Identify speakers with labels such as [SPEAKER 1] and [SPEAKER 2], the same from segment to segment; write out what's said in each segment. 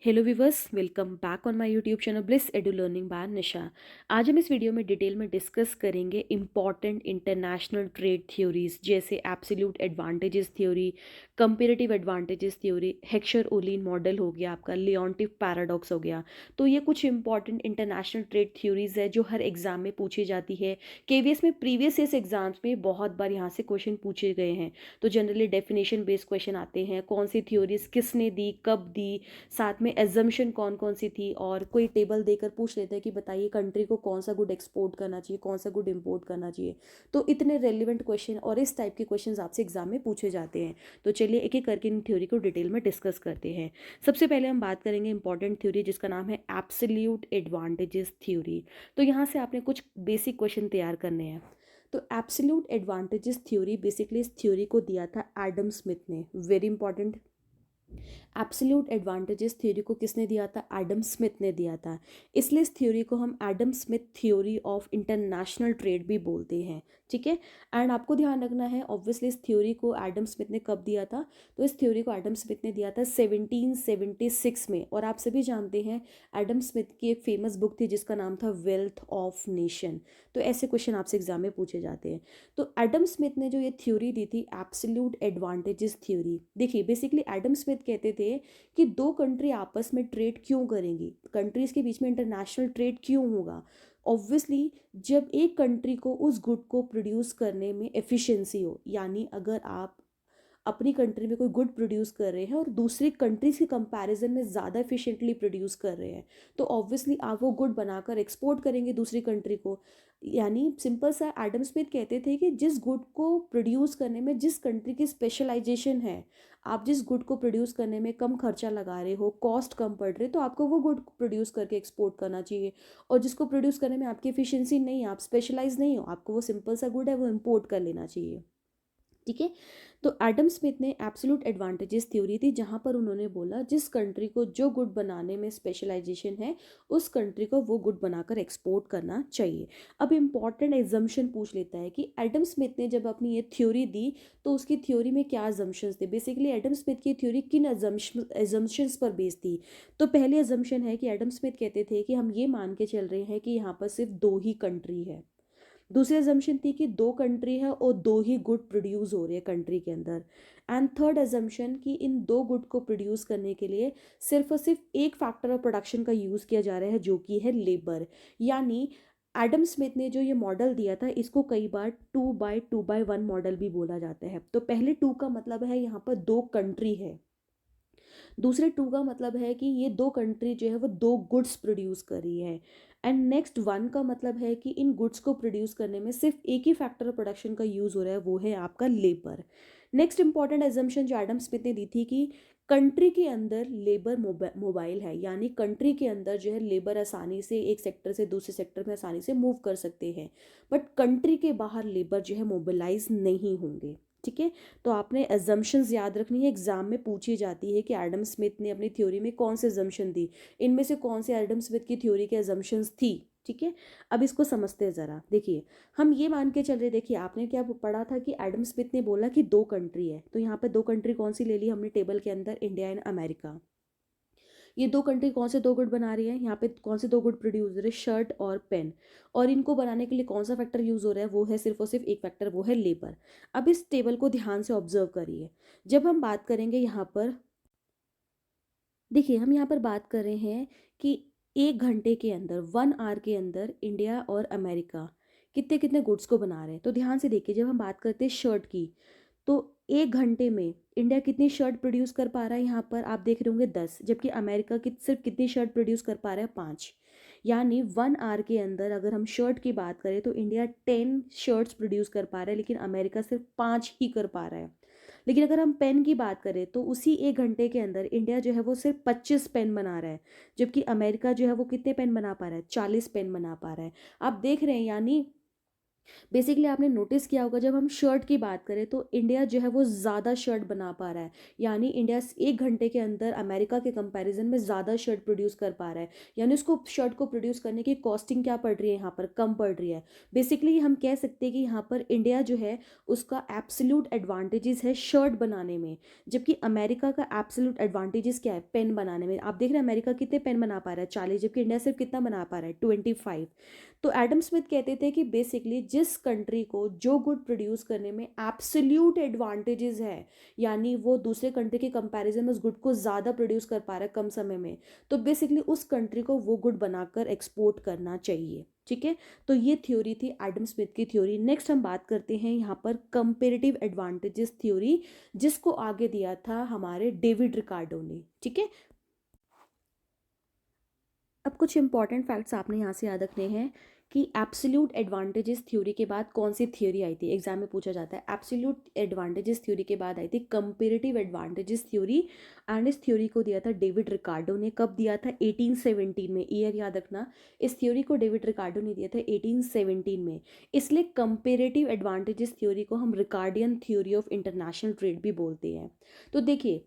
[SPEAKER 1] Hello viewers, welcome back on my YouTube channel bliss edu learning by Nisha. आज हम इस video में detail में डिस्कस करेंगे इंपॉर्टेंट इंटरनेशनल ट्रेड थ्योरीज जैसे absolute advantages theory, comparative advantages theory, Heckscher Ohlin model हो गया, आपका लियोंटिफ पैराडॉक्स हो गया। तो ये कुछ इंपॉर्टेंट इंटरनेशनल ट्रेड थ्योरीज है जो हर एग्जाम में पूछी जाती है। केवीएस में प्रीवियस ईयर्स एग्जाम्स में बहुत बार यहाँ से क्वेश्चन पूछे गए हैं। तो जनरली डेफिनेशन बेस्ड क्वेश्चन आते हैं, कौन सी थ्योरीज किसने दी, कब दी, साथ में एजम्पशन कौन कौन सी थी, और कोई टेबल देकर पूछ लेते हैं कि बताइए कंट्री को कौन सा गुड एक्सपोर्ट करना चाहिए, कौन सा गुड इंपोर्ट करना चाहिए। तो इतने रेलिवेंट क्वेश्चन और इस टाइप के क्वेश्चंस आपसे एग्जाम में पूछे जाते हैं। तो चलिए एक एक करके इन थ्योरी को डिटेल में डिस्कस करते हैं। सबसे पहले हम बात करेंगे इंपॉर्टेंट थ्योरी जिसका नाम है एब्सोल्यूट एडवांटेजेस थ्योरी। तो यहाँ से आपने कुछ बेसिक क्वेश्चन तैयार करने हैं। तो एब्सोल्यूट एडवांटेजेस थ्योरी बेसिकली इस थ्योरी को दिया था एडम स्मिथ ने। Very important. Absolute advantages theory को किसने दिया था? एडम स्मिथ ने दिया था। इसलिए इस थ्योरी को हम Adam Smith theory of international trade भी बोलते हैं। ठीक है। एंड आपको ध्यान रखना है, ऑब्वियसली इस थ्योरी को एडम स्मिथ ने कब दिया था? तो इस थ्योरी को एडम स्मिथ ने दिया था 1776 में। और आप सभी जानते हैं एडम स्मिथ की एक फेमस बुक थी जिसका नाम था वेल्थ ऑफ नेशन। तो ऐसे क्वेश्चन आपसे एग्जाम में पूछे जाते हैं। तो एडम स्मिथ ने जो ये थ्योरी दी थी एब्सोल्यूट एडवांटेजेस थ्योरी, देखिए बेसिकली एडम स्मिथ कहते थे कि दो कंट्री आपस में ट्रेड क्यों करेंगी, कंट्रीज के बीच में इंटरनेशनल ट्रेड क्यों होगा? ऑब्वियसली जब एक कंट्री को उस गुड को प्रोड्यूस करने में एफिशिएंसी हो, यानी अगर आप अपनी कंट्री में कोई गुड प्रोड्यूस कर रहे हैं और दूसरी कंट्रीज के कंपैरिजन में ज़्यादा एफिशिएंटली प्रोड्यूस कर रहे हैं, तो ऑब्वियसली आप वो गुड बनाकर एक्सपोर्ट करेंगे दूसरी कंट्री को। यानी सिंपल सा एडम स्मिथ कहते थे कि जिस गुड को प्रोड्यूस करने में जिस कंट्री की स्पेशलाइजेशन है, आप जिस गुड को प्रोड्यूस करने में कम खर्चा लगा रहे हो, कॉस्ट कम पड़ रही है, तो आपको वो गुड प्रोड्यूस करके एक्सपोर्ट करना चाहिए। और जिसको प्रोड्यूस करने में आपकी एफिशिएंसी नहीं है, आप स्पेशलाइज नहीं हो, आपको वो सिंपल सा गुड है वो इम्पोर्ट कर लेना चाहिए। ठीक है। तो एडम स्मिथ ने एब्सोल्यूट एडवांटेजेस थ्योरी थी जहां पर उन्होंने बोला जिस कंट्री को जो गुड बनाने में स्पेशलाइजेशन है उस कंट्री को वो गुड बनाकर एक्सपोर्ट करना चाहिए। अब इंपॉर्टेंट एजम्पशन पूछ लेता है कि एडम स्मिथ ने जब अपनी ये थ्योरी दी तो उसकी थ्योरी में क्या एजम्पशंस थे। बेसिकली एडम स्मिथ की थ्योरी किन एजम्पशंस पर बेस्ड थी? तो पहली एजम्पशन है कि एडम स्मिथ कहते थे कि हम ये मान के चल रहे हैं कि यहाँ पर सिर्फ दो ही कंट्री है। दूसरी एजम्पशन थी कि दो कंट्री है और दो ही गुड प्रोड्यूस हो रहे हैं कंट्री के अंदर। एंड थर्ड एजम्पशन कि इन दो गुड को प्रोड्यूस करने के लिए सिर्फ और सिर्फ एक फैक्टर ऑफ प्रोडक्शन का यूज़ किया जा रहा है जो कि है लेबर। यानी एडम स्मिथ ने जो ये मॉडल दिया था इसको कई बार 2x2x1 मॉडल भी बोला जाता है। तो पहले टू का मतलब है यहाँ पर दो कंट्री है, दूसरे टू का मतलब है कि ये दो कंट्री जो है वो दो गुड्स प्रोड्यूस कर रही है। एंड नेक्स्ट वन का मतलब है कि इन गुड्स को प्रोड्यूस करने में सिर्फ एक ही फैक्टर ऑफ प्रोडक्शन का यूज़ हो रहा है, वो है आपका लेबर। नेक्स्ट इंपॉर्टेंट एजम्पशन जो एडम स्मिथ ने दी थी कि कंट्री के अंदर लेबर मोबाइल है, यानी कंट्री के अंदर जो है लेबर आसानी से एक सेक्टर से दूसरे सेक्टर में आसानी से मूव कर सकते हैं, बट कंट्री के बाहर लेबर जो है मोबिलाइज नहीं होंगे। ठीक है। तो आपने एजम्पशंस याद रखनी है, एग्जाम में पूछी जाती है कि एडम स्मिथ ने अपनी थ्योरी में कौन से एजम्पशन दी, इनमें से कौन से एडम स्मिथ की थ्योरी के एजम्पशंस थी। ठीक है। अब इसको समझते हैं ज़रा। देखिए हम ये मान के चल रहे, देखिए आपने क्या पढ़ा था कि एडम स्मिथ ने बोला कि दो कंट्री है, तो यहाँ पे दो कंट्री कौन सी ले ली हमने टेबल के अंदर? India and America. ये दो कंट्री कौन से दो गुड बना रही है? यहाँ पे कौन से दो गुड प्रोड्यूस हो रहे हैं? शर्ट और पेन। और इनको बनाने के लिए कौन सा फैक्टर यूज हो रहा है? वो है सिर्फ और सिर्फ एक फैक्टर, वो है लेबर। अब इस टेबल को ध्यान से ऑब्जर्व करिए। जब हम बात करेंगे यहाँ पर, देखिए हम यहाँ पर बात कर रहे हैं कि एक घंटे के अंदर, 1 आवर के अंदर इंडिया और अमेरिका कितने कितने गुड्स को बना रहे हैं। तो ध्यान से देखिए, जब हम बात करते हैं शर्ट की, तो एक घंटे में इंडिया कितनी शर्ट प्रोड्यूस कर पा रहा है? यहाँ पर आप देख रहे होंगे 10, जबकि अमेरिका की सिर्फ कितनी शर्ट प्रोड्यूस कर पा रहा है? 5। यानी 1 आवर के अंदर अगर हम शर्ट की बात करें तो इंडिया 10 शर्ट्स प्रोड्यूस कर पा रहा है, लेकिन अमेरिका सिर्फ 5 ही कर पा रहा है। लेकिन अगर हम पेन की बात करें तो उसी एक घंटे के अंदर इंडिया जो है वो सिर्फ 25 पेन बना रहा है, जबकि अमेरिका जो है वो कितने पेन बना पा रहा है? 40 पेन बना पा रहा है। आप देख रहे हैं, यानी बेसिकली आपने नोटिस किया होगा जब हम शर्ट की बात करें तो इंडिया जो है वो ज़्यादा शर्ट बना पा रहा है, यानी इंडिया 1 घंटे के अंदर अमेरिका के कंपैरिजन में ज़्यादा शर्ट प्रोड्यूस कर पा रहा है, यानी उसको शर्ट को प्रोड्यूस करने की कॉस्टिंग क्या पड़ रही है, यहाँ पर कम पड़ रही है। बेसिकली हम कह सकते हैं कि यहाँ पर इंडिया जो है उसका एब्सोल्यूट एडवांटेजेस है शर्ट बनाने में, जबकि अमेरिका का एब्सोल्यूट एडवांटेजेस क्या है, पेन बनाने में। आप देख रहे हैं अमेरिका कितने पेन बना पा रहा है, 40, जबकि इंडिया सिर्फ कितना बना पा रहा है, 25। तो एडम स्मिथ कहते थे कि बेसिकली जिस कंट्री को जो गुड प्रोड्यूस करने में एब्सोल्यूट एडवांटेजेस है, यानी वो दूसरे कंट्री के कंपैरिजन में उस गुड को ज़्यादा प्रोड्यूस कर पा रहा है कम समय में, तो बेसिकली उस कंट्री को वो गुड बनाकर एक्सपोर्ट करना चाहिए। ठीक है, तो ये थ्योरी थी एडम स्मिथ की थ्योरी। नेक्स्ट हम बात करते हैं यहाँ पर कंपेरेटिव एडवांटेजेस थ्योरी, जिसको आगे दिया था हमारे डेविड रिकार्डो ने। ठीक है, अब कुछ इंपॉर्टेंट फैक्ट्स आपने यहाँ से याद रखने हैं कि एब्सोल्यूट एडवांटेजेस थ्योरी के बाद कौन सी थ्योरी आई थी, एग्जाम में पूछा जाता है। एब्सोल्यूट एडवांटेजेस थ्योरी के बाद आई थी कंपेरेटिव एडवांटेजेस थ्योरी, एंड इस थ्योरी को दिया था डेविड रिकार्डो ने। कब दिया था, 1817 में, ईयर याद रखना। इस थ्योरी को डेविड रिकार्डो ने दिया था 1817 में। इसलिए कंपेरेटिव एडवांटेजेस थ्योरी को हम Ricardian theory of international trade भी बोलते हैं। तो देखिए,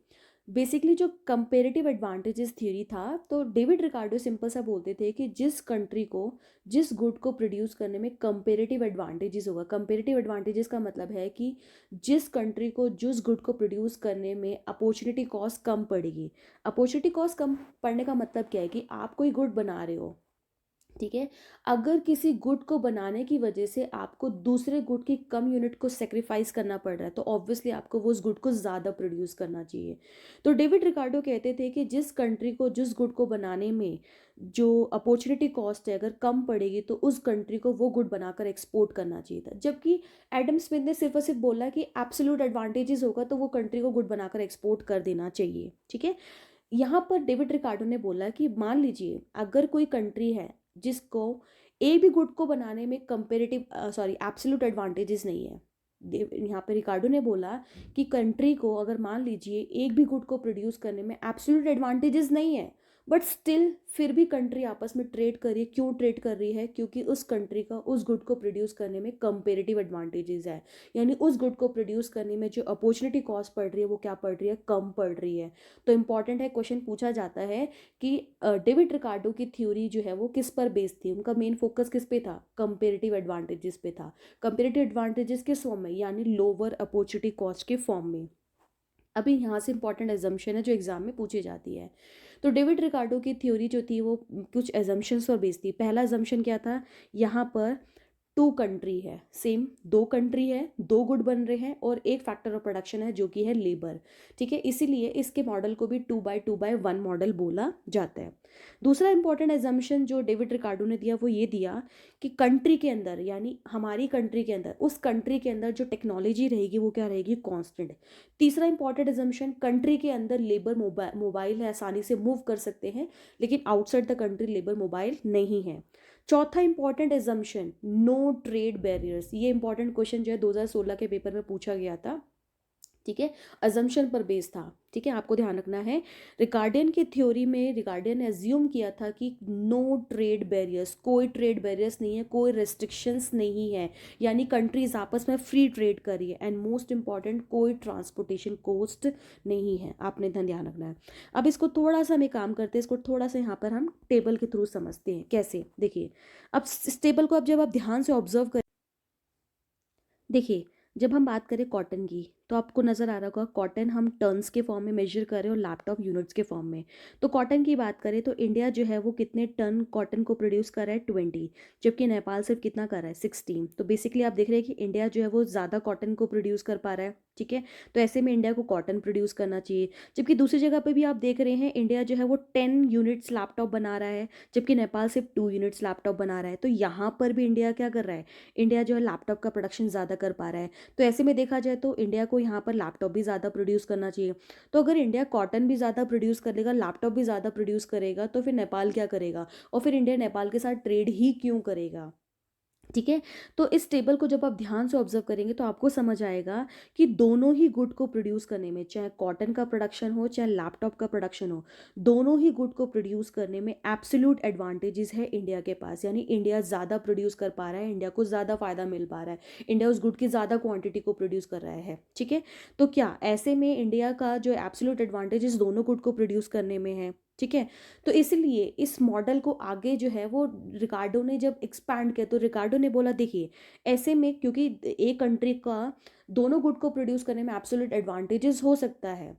[SPEAKER 1] बेसिकली जो कंपेरेटिव एडवांटेजेस थ्योरी था, तो डेविड रिकार्डो सिंपल सा बोलते थे कि जिस कंट्री को जिस गुड को प्रोड्यूस करने में कंपेरेटिव एडवांटेजेस होगा। कंपेरेटिव एडवांटेजेस का मतलब है कि जिस कंट्री को जिस गुड को प्रोड्यूस करने में अपॉर्चुनिटी कॉस्ट कम पड़ेगी। अपॉर्चुनिटी कॉस्ट कम पड़ने का मतलब क्या है कि आप कोई गुड बना रहे हो, ठीक है, अगर किसी गुड को बनाने की वजह से आपको दूसरे गुड की कम यूनिट को सेक्रीफाइस करना पड़ रहा है, तो ऑब्वियसली आपको वो उस गुड को ज़्यादा प्रोड्यूस करना चाहिए। तो डेविड रिकार्डो कहते थे कि जिस कंट्री को जिस गुड को बनाने में जो अपॉर्चुनिटी कॉस्ट है अगर कम पड़ेगी, तो उस कंट्री को वो गुड बनाकर एक्सपोर्ट करना चाहिए था। जबकि एडम स्मिथ ने सिर्फ और सिर्फ बोला कि एब्सोल्यूट एडवांटेजेस होगा तो वो कंट्री को गुड बनाकर एक्सपोर्ट कर देना चाहिए। ठीक है, यहाँ पर डेविड रिकार्डो ने बोला कि मान लीजिए अगर कोई कंट्री है जिसको ए भी गुड को बनाने में कंपेरेटिव एब्सोल्यूट एडवांटेजेस नहीं है। यहाँ पे रिकार्डो ने बोला कि कंट्री को अगर मान लीजिए एक भी गुड को प्रोड्यूस करने में एब्सोल्यूट एडवांटेजेस नहीं है, बट स्टिल फिर भी कंट्री आपस में ट्रेड कर रही है। क्यों ट्रेड कर रही है, क्योंकि उस कंट्री का उस गुड को प्रोड्यूस करने में कंपेरेटिव एडवांटेजेस है, यानी उस गुड को प्रोड्यूस करने में जो अपॉर्चुनिटी कॉस्ट पड़ रही है वो क्या पड़ रही है, कम पड़ रही है। तो इंपॉर्टेंट है, क्वेश्चन पूछा जाता है कि डेविड रिकार्डो की थ्योरी जो है वो किस पर बेस्ड थी, उनका मेन फोकस किस पे था, कंपेरेटिव एडवांटेजेस पे था। कंपेरेटिव एडवांटेजेस किस फॉर्म में, यानी लोअर अपॉर्चुनिटी कॉस्ट के फॉर्म में। अभी यहाँ से इंपॉर्टेंट एजम्पशन है जो एग्जाम में पूछी जाती है। तो डेविड रिकार्डो की थ्योरी जो थी वो कुछ एजम्पशंस पर बेस्ड थी। पहला एजम्पशन क्या था, यहाँ पर टू कंट्री है, सेम दो कंट्री है, दो गुड बन रहे हैं और एक फैक्टर ऑफ प्रोडक्शन है जो कि है लेबर। ठीक है, इसीलिए इसके मॉडल को भी 2x2x1 मॉडल बोला जाता है। दूसरा इंपॉर्टेंट एजम्पशन जो डेविड रिकार्डो ने दिया वो ये दिया कि कंट्री के अंदर, यानी हमारी कंट्री के अंदर, उस कंट्री के अंदर जो टेक्नोलॉजी रहेगी वो क्या रहेगी, कांस्टेंट। तीसरा इंपॉर्टेंट एजम्पशन, कंट्री के अंदर लेबर मोबाइल है, आसानी से मूव कर सकते हैं, लेकिन outside the country labour mobile नहीं है। चौथा important assumption, no trade barriers. ये इंपॉर्टेंट क्वेश्चन जो है 2016 के पेपर में पूछा गया था। ठीक है, अजम्पशन पर बेस था। ठीक है, आपको ध्यान रखना है। रिकार्डियन की थ्योरी में रिकार्डियन ने एज्यूम किया था कि नो ट्रेड बैरियर्स, कोई ट्रेड बैरियर्स नहीं है, कोई रेस्ट्रिक्शंस नहीं है, यानी कंट्रीज आपस में फ्री ट्रेड कर रही है। एंड मोस्ट इंपॉर्टेंट, कोई ट्रांसपोर्टेशन कॉस्ट नहीं है। आपने ध्यान रखना है। अब इसको थोड़ा सा हमें काम करते हैं, इसको थोड़ा सा यहाँ पर हम टेबल के थ्रू समझते हैं कैसे। देखिए, अब इस टेबल को अब जब आप ध्यान से ऑब्जर्व करें, देखिए, जब हम बात करें कॉटन की, तो आपको नज़र आ रहा होगा कॉटन हम टर्न्स के फॉर्म में मेजर कर रहे हैं और लैपटॉप यूनिट्स के फॉर्म में। तो कॉटन की बात करें तो इंडिया जो है वो कितने टन कॉटन को प्रोड्यूस कर रहा है, 20, जबकि नेपाल सिर्फ कितना कर रहा है, 16। तो बेसिकली आप देख रहे हैं कि इंडिया जो है वो ज़्यादा कॉटन को प्रोड्यूस कर पा रहा है। ठीक है, तो ऐसे में इंडिया को कॉटन प्रोड्यूस करना चाहिए। जबकि दूसरी जगह पर भी आप देख रहे हैं इंडिया जो है वो 10 यूनिट्स लैपटॉप बना रहा है, जबकि नेपाल सिर्फ 2 यूनिट्स लैपटॉप बना रहा है। तो यहाँ पर भी इंडिया क्या कर रहा है, इंडिया जो है लैपटॉप का प्रोडक्शन ज़्यादा कर पा रहा है। तो ऐसे में देखा जाए तो इंडिया को यहाँ पर लैपटॉप भी ज़्यादा प्रोड्यूस करना चाहिए। तो अगर इंडिया कॉटन भी ज़्यादा प्रोड्यूस करेगा, लैपटॉप भी ज़्यादा प्रोड्यूस करेगा, तो फिर नेपाल क्या करेगा, और फिर इंडिया नेपाल के साथ ट्रेड ही क्यों करेगा। ठीक है। तो इस टेबल को जब आप ध्यान से ऑब्जर्व करेंगे तो आपको समझ आएगा कि दोनों ही गुड को प्रोड्यूस करने में, चाहे कॉटन का प्रोडक्शन हो चाहे लैपटॉप का प्रोडक्शन हो, दोनों ही गुड को प्रोड्यूस करने में एब्सोल्यूट एडवांटेजेस है इंडिया के पास। यानी इंडिया ज़्यादा प्रोड्यूस कर पा रहा है, इंडिया को ज़्यादा फायदा मिल पा रहा है, इंडिया उस गुड की ज़्यादा क्वांटिटी को प्रोड्यूस कर रहा है। ठीक है। तो क्या ऐसे में इंडिया का जो एब्सोल्यूट एडवांटेजेस दोनों गुड को प्रोड्यूस करने में है। ठीक है। तो इसलिए इस मॉडल को आगे जो है वो रिकार्डो ने जब एक्सपैंड किया तो रिकार्डो ने बोला देखिए, ऐसे में क्योंकि एक कंट्री का दोनों गुड को प्रोड्यूस करने में एब्सोल्यूट एडवांटेजेस हो सकता है,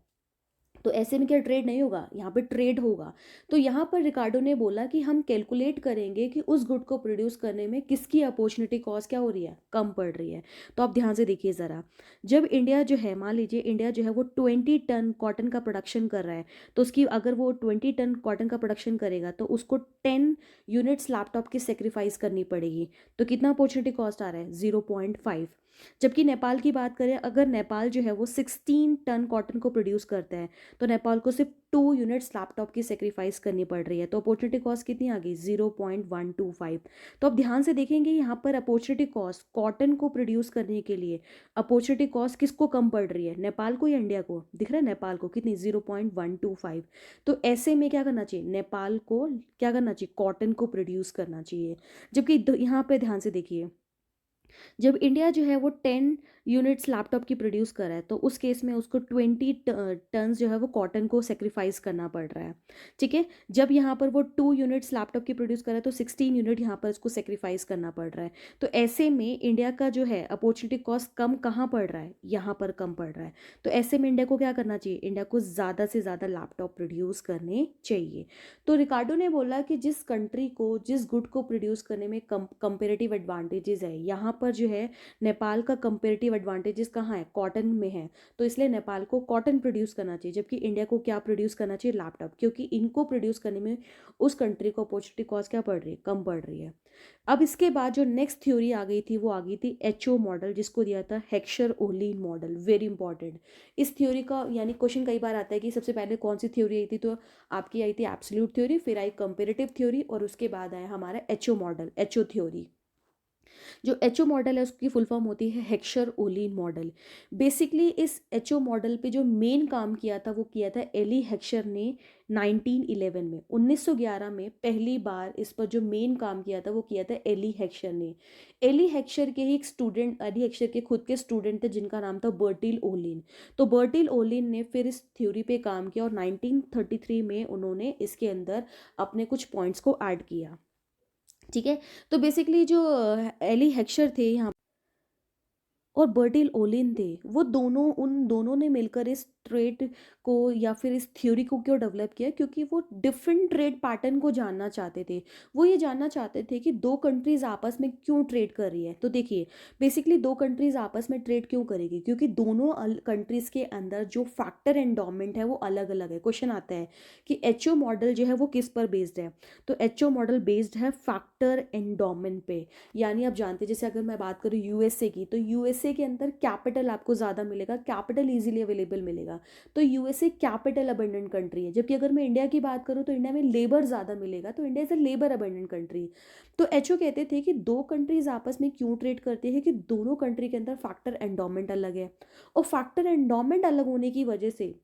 [SPEAKER 1] तो ऐसे में क्या ट्रेड नहीं होगा, यहाँ पे ट्रेड होगा। तो यहाँ पर रिकार्डो ने बोला कि हम कैलकुलेट करेंगे कि उस गुड को प्रोड्यूस करने में किसकी अपॉर्चुनिटी कॉस्ट क्या हो रही है, कम पड़ रही है। तो आप ध्यान से देखिए ज़रा, जब इंडिया जो है, मान लीजिए इंडिया जो है वो 20 टन कॉटन का प्रोडक्शन कर रहा है, तो उसकी अगर वो 20 टन कॉटन का प्रोडक्शन करेगा तो उसको 10 यूनिट्स लैपटॉप की सेक्रीफाइस करनी पड़ेगी। तो कितना अपॉर्चुनिटी कॉस्ट आ रहा है, 0.5। जबकि नेपाल की बात करें, अगर नेपाल जो है वो 16 टन कॉटन को प्रोड्यूस करता है तो नेपाल को सिर्फ 2 यूनिट्स लैपटॉप की सेक्रीफाइस करनी पड़ रही है। तो अपॉर्चुनिटी कॉस्ट कितनी आ गई, 0.125। तो अब ध्यान से देखेंगे यहाँ पर अपॉर्चुनिटी कॉस्ट कॉटन को प्रोड्यूस करने के लिए, अपॉर्चुनिटी कॉस्ट किसको कम पड़ रही है, नेपाल को या इंडिया को, दिख रहा है नेपाल को कितनी, 0.125। तो ऐसे में क्या करना चाहिए, नेपाल को क्या करना चाहिए, कॉटन को प्रोड्यूस करना चाहिए। जबकि यहाँ पे ध्यान से देखिए, जब इंडिया जो है वो 10 यूनिट्स लैपटॉप की प्रोड्यूस कर रहा है तो उस केस में उसको 20 टन्स जो है वो कॉटन को सेक्रीफाइस करना पड़ रहा है। ठीक है। जब यहाँ पर वो 2 यूनिट्स लैपटॉप की प्रोड्यूस कर रहा है तो 16 यूनिट यहाँ पर उसको सेक्रीफाइस करना पड़ रहा है। तो ऐसे में इंडिया का जो है अपॉर्चुनिटी कॉस्ट कम कहाँ पड़ रहा है, यहाँ पर कम पड़ रहा है। तो ऐसे में इंडिया को क्या करना चाहिए, इंडिया को ज़्यादा से ज़्यादा लैपटॉप प्रोड्यूस करने चाहिए। तो रिकार्डो ने बोला कि जिस कंट्री को जिस गुड को प्रोड्यूस करने में कंपेरेटिव एडवांटेजेस है, यहाँ पर जो है नेपाल का कंपेरेटिव एडवांटेजेस कहाँ है, कॉटन में है। तो इसलिए नेपाल को कॉटन प्रोड्यूस करना चाहिए, जबकि इंडिया को क्या प्रोड्यूस करना चाहिए, लैपटॉप, क्योंकि इनको प्रोड्यूस करने में उस कंट्री को अपॉर्चुनिटी कॉस्ट क्या पड़ रही है, कम पड़ रही है। अब इसके बाद जो नेक्स्ट थ्योरी आ गई थी वो आ गई थी एचओ मॉडल, जिसको दिया था Heckscher Olin model, very important. इस थ्योरी का यानी क्वेश्चन कई बार आता है कि सबसे पहले कौन सी थ्योरी आई थी, तो आपकी आई थी एब्सोल्यूट थ्योरी, फिर आई कंपेरेटिव थ्योरी, और उसके बाद आया हमारा एचओ मॉडल, एचओ थ्योरी। जो एचओ मॉडल है उसकी फुल फॉर्म होती है हेक्सर ओलीन मॉडल। बेसिकली इस एचओ मॉडल पे जो मेन काम किया था वो किया था एली हेक्सर ने 1911 में, 1911 में पहली बार इस पर जो मेन काम किया था वो किया था एली हेक्सर ने। एली हेक्सर के ही एक स्टूडेंट, एली हेक्सर के खुद के स्टूडेंट थे जिनका नाम था बर्टिल ओलिन। तो बर्टिल ओलिन ने फिर इस थ्योरी पे काम किया और 1933 में उन्होंने इसके अंदर अपने कुछ पॉइंट्स को ऐड किया। ठीक है। तो बेसिकली जो एली हेक्सर थे यहाँ और बर्टिल ओलिन थे, वो दोनों, उन दोनों ने मिलकर इस ट्रेड को या फिर इस थ्योरी को क्यों डेवलप किया, क्योंकि वो डिफरेंट ट्रेड पैटर्न को जानना चाहते थे। वो ये जानना चाहते थे कि दो कंट्रीज आपस में क्यों ट्रेड कर रही है। तो देखिए, बेसिकली दो कंट्रीज आपस में ट्रेड क्यों करेगी, क्योंकि दोनों कंट्रीज के अंदर जो फैक्टर एंडोमेंट है वो अलग अलग है। क्वेश्चन आता है कि एचओ मॉडल जो है वो किस पर बेस्ड है, तो एचओ मॉडल बेस्ड है फैक्टर एंडोमेंट पे। यानी आप जानते हैं, जैसे अगर मैं बात करूँ यूएसए की, तो यूएसए के अंदर कैपिटल आपको ज़्यादा मिलेगा, कैपिटल इजीली अवेलेबल मिलेगा। तो यूएसए कैपिटल अबंडेंट कंट्री है। जबकि अगर मैं इंडिया की बात करूँ तो इंडिया में लेबर ज़्यादा मिलेगा, तो India is a labour abundant country. तो एचओ कहते थे कि दो कंट्रीज आपस में क्यों ट्रेड करते हैं, कि दोनों कंट्री के अंदर फैक्टर एंडोमेंट अलग है, और फैक्टर एंडोमेंट अलग होने की वजह से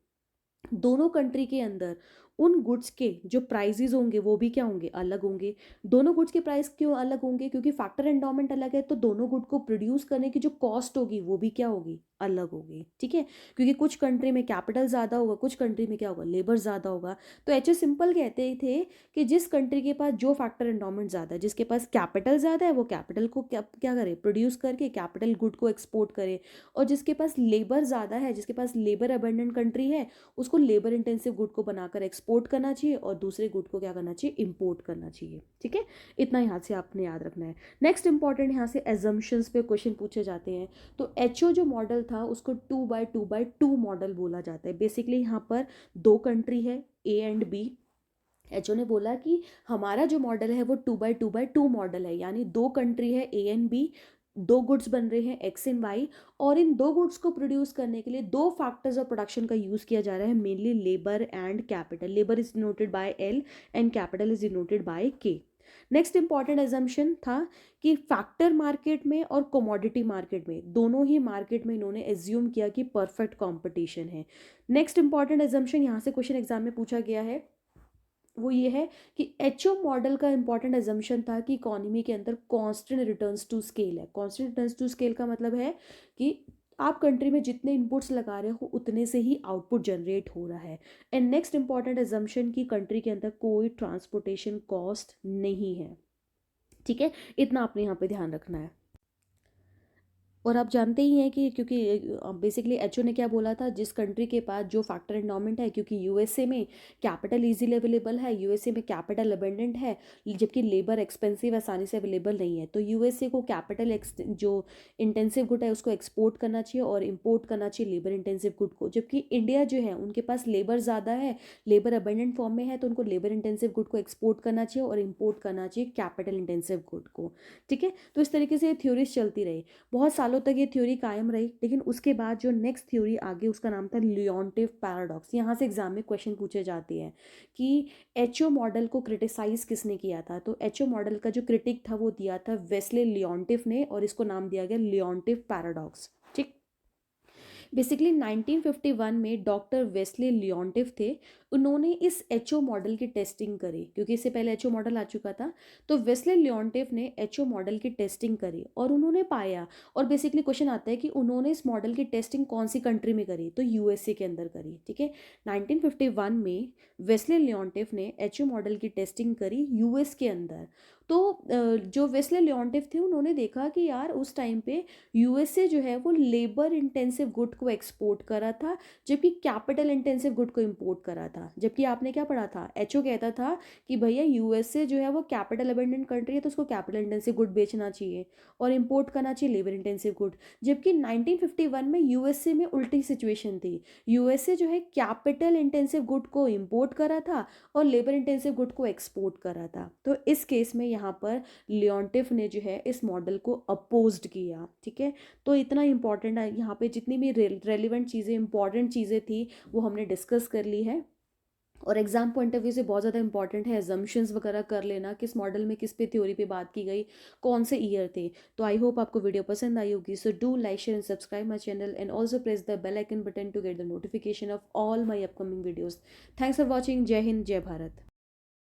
[SPEAKER 1] दोनों कंट्री के अंदर उन गुड्स के जो प्राइजेज होंगे वो भी क्या होंगे, अलग होंगे। दोनों गुड्स के प्राइस क्यों अलग होंगे, क्योंकि फैक्टर एंडोमेंट अलग है, तो दोनों गुड को प्रोड्यूस करने की जो कॉस्ट होगी वो भी क्या होगी, अलग होगी। ठीक है। क्योंकि कुछ कंट्री में कैपिटल ज़्यादा होगा, कुछ कंट्री में क्या होगा, लेबर ज़्यादा होगा। तो एच सिंपल कहते थे कि जिस कंट्री के पास जो फैक्टर एंडोमेंट ज़्यादा है, जिसके पास कैपिटल ज़्यादा है, वो कैपिटल को क्या क्या करे, प्रोड्यूस करके कैपिटल गुड को एक्सपोर्ट करे। और जिसके पास लेबर ज़्यादा है, जिसके पास लेबर अबंडेंट कंट्री है, उसको लेबर इंटेंसिव गुड को बनाकर एक्सपोर्ट करना चाहिए और दूसरे गुड को क्या करना चाहिए, इंपोर्ट करना चाहिए। ठीक है। इतना यहाँ से आपने याद रखना है। नेक्स्ट इंपॉर्टेंट यहाँ से एजम्पशंस पे क्वेश्चन पूछे जाते हैं। तो एचओ जो मॉडल था उसको 2x2x2 मॉडल बोला जाता है। बेसिकली यहाँ पर दो कंट्री है, ए एंड बी। एचओ ने बोला कि हमारा जो मॉडल है वो 2x2x2 मॉडल है, यानी दो कंट्री है ए एंड बी, दो गुड्स बन रहे हैं एक्स एंड वाई, और इन दो गुड्स को प्रोड्यूस करने के लिए दो फैक्टर्स ऑफ प्रोडक्शन का यूज़ किया जा रहा है, mainly labour and capital. Labour is denoted by L and capital is denoted by के। नेक्स्ट इंपॉर्टेंट एजम्पशन था कि फैक्टर मार्केट में और कमोडिटी मार्केट में, दोनों ही मार्केट में इन्होंने एज्यूम किया कि परफेक्ट कंपटीशन है। नेक्स्ट इंपॉर्टेंट एजम्पशन यहाँ से क्वेश्चन एग्जाम में पूछा गया है, वो ये है कि एचओ मॉडल का इंपॉर्टेंट एजम्पशन था कि इकोनॉमी के अंदर कांस्टेंट रिटर्न्स टू स्केल है। कांस्टेंट रिटर्न्स टू स्केल का मतलब है कि आप कंट्री में जितने इनपुट्स लगा रहे हो उतने से ही आउटपुट जनरेट हो रहा है। एंड नेक्स्ट इंपॉर्टेंट एजम्पशन की कंट्री के अंदर कोई ट्रांसपोर्टेशन कॉस्ट नहीं है। ठीक है, इतना आपने यहाँ पे ध्यान रखना है। और आप जानते ही हैं कि क्योंकि बेसिकली एचओ ने क्या बोला था, जिस कंट्री के पास जो फैक्टर एंडोमेंट है, क्योंकि यूएसए में कैपिटल इजीली अवेलेबल है, यूएसए में कैपिटल अबेंडेंट है, जबकि लेबर एक्सपेंसिव आसानी से अवेलेबल नहीं है, तो यूएसए को कैपिटल जो इंटेंसिव गुड है उसको एक्सपोर्ट करना चाहिए और इम्पोर्ट करना चाहिए लेबर इंटेंसिव गुड को। जबकि इंडिया जो है उनके पास लेबर ज़्यादा है, लेबर अबेंडेंट फॉर्म में है, तो उनको लेबर इंटेंसिव गुड को एक्सपोर्ट करना चाहिए और इम्पोर्ट करना चाहिए कैपिटल इंटेंसिव गुड को। ठीक है, तो इस तरीके से ये थ्योरीज चलती रही, बहुत सालों तक ये थ्योरी कायम रही। लेकिन उसके बाद जो नेक्स्ट थ्योरी आगे, उसका नाम था लियोन्टिव पैराडॉक्स। यहाँ से एग्जाम में क्वेश्चन पूछे जाते हैं कि एचओ मॉडल को क्रिटिसाइज किसने किया था। तो एचओ मॉडल का जो क्रिटिक था वो दिया था वेस्ले लियोन्टिव ने, और इसको नाम दिया गया लियोन्टिव पैराडॉक्स। ठीक, बेसिकली 1951 में डॉक्टर वेस्ले लियोन्टिव थे, उन्होंने इस एचओ मॉडल की टेस्टिंग करी, क्योंकि इससे पहले एचओ मॉडल आ चुका था। तो वेस्ले लियोन्टिव ने एचओ मॉडल की टेस्टिंग करी और उन्होंने पाया, और बेसिकली क्वेश्चन आता है कि उन्होंने इस मॉडल की टेस्टिंग कौन सी कंट्री में करी, तो यूएसए के अंदर करी। ठीक है, 1951 में वेस्ले लियोन्टिव ने एचओ मॉडल की टेस्टिंग करी यूएस के अंदर। तो जो वेस्ले लियोन्टिव थे उन्होंने देखा कि यार उस टाइम पे यूएसए जो है वो लेबर इंटेंसिव गुड को एक्सपोर्ट करा था, जबकि कैपिटल इंटेंसिव गुड को इंपोर्ट करा था। जबकि आपने क्या पढ़ा था, एचओ कहता था कि भैया यूएसए जो है वो कैपिटल अबेंडेंट कंट्री है, तो उसको कैपिटल इंटेंसिव गुड बेचना चाहिए और इंपोर्ट करना चाहिए लेबर इंटेंसिव गुड। जबकि 1951 में यूएसए में उल्टी सिचुएशन थी, यूएसए जो है कैपिटल इंटेंसिव गुड को इंपोर्ट करा था और लेबर इंटेंसिव गुड को एक्सपोर्ट करा था। तो इस केस में यहाँ पर लियोन्टिव ने जो है इस मॉडल को अपोज्ड किया। ठीक है, तो इतना इंपॉर्टेंट है, यहाँ पे जितनी भी रेलिवेंट चीज़ें, इंपॉर्टेंट चीज़ें थी वो हमने डिस्कस कर ली है। और एग्जाम पॉइंट ऑफ व्यू से बहुत ज़्यादा इंपॉर्टेंट है एजम्पशंस वगैरह कर लेना, किस मॉडल में किस पे थ्योरी पे बात की गई, कौन से ईयर थे। तो आई होप आपको वीडियो पसंद आई होगी। So do like, share and subscribe my channel and also press the bell icon button to get the notification of all my upcoming videos. Thanks for watching. जय हिंद, जय भारत।